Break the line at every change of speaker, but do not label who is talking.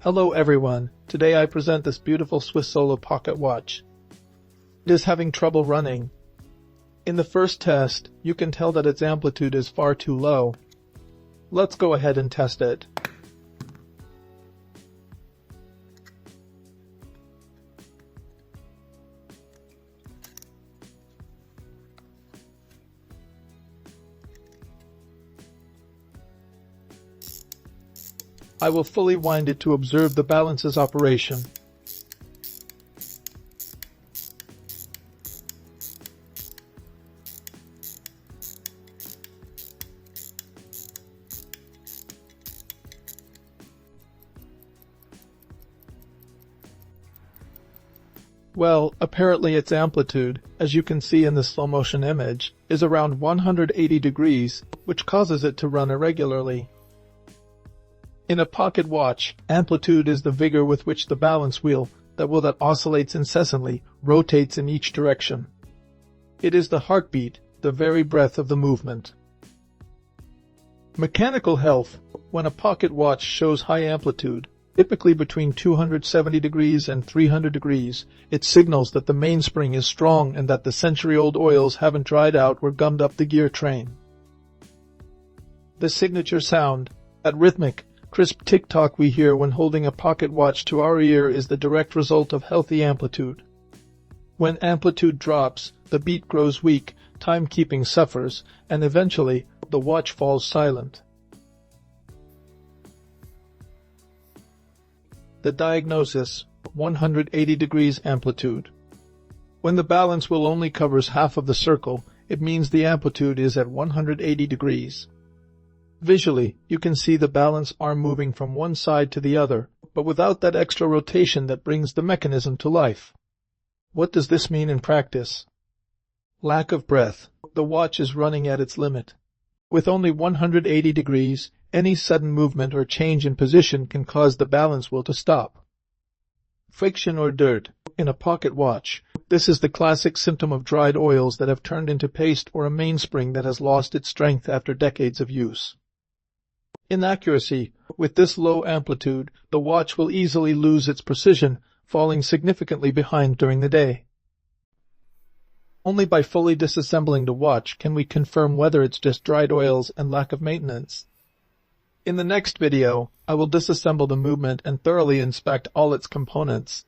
Hello everyone, today I present this beautiful Swiss Solo pocket watch. It is having trouble running. In the first test, you can tell that its amplitude is far too low. Let's go ahead and test it. I will fully wind it to observe the balance's operation. Well, apparently its amplitude, as you can see in the slow motion image, is around 180 degrees, which causes it to run irregularly. In a pocket watch, amplitude is the vigor with which the balance wheel, that oscillates incessantly, rotates in each direction. It is the heartbeat, the very breath of the movement. Mechanical health. When a pocket watch shows high amplitude, typically between 270 degrees and 300 degrees, it signals that the mainspring is strong and that the century-old oils haven't dried out or gummed up the gear train. The signature sound, that rhythmic, crisp tick-tock we hear when holding a pocket watch to our ear is the direct result of healthy amplitude. When amplitude drops, the beat grows weak, timekeeping suffers, and eventually, the watch falls silent. The diagnosis, 180 degrees amplitude. When the balance wheel only covers half of the circle, it means the amplitude is at 180 degrees. Visually, you can see the balance arm moving from one side to the other, but without that extra rotation that brings the mechanism to life. What does this mean in practice? Lack of breath. The watch is running at its limit. With only 180 degrees, any sudden movement or change in position can cause the balance wheel to stop. Friction or dirt. In a pocket watch, this is the classic symptom of dried oils that have turned into paste or a mainspring that has lost its strength after decades of use. Inaccuracy. With this low amplitude, the watch will easily lose its precision, falling significantly behind during the day. Only by fully disassembling the watch can we confirm whether it's just dried oils and lack of maintenance. In the next video, I will disassemble the movement and thoroughly inspect all its components.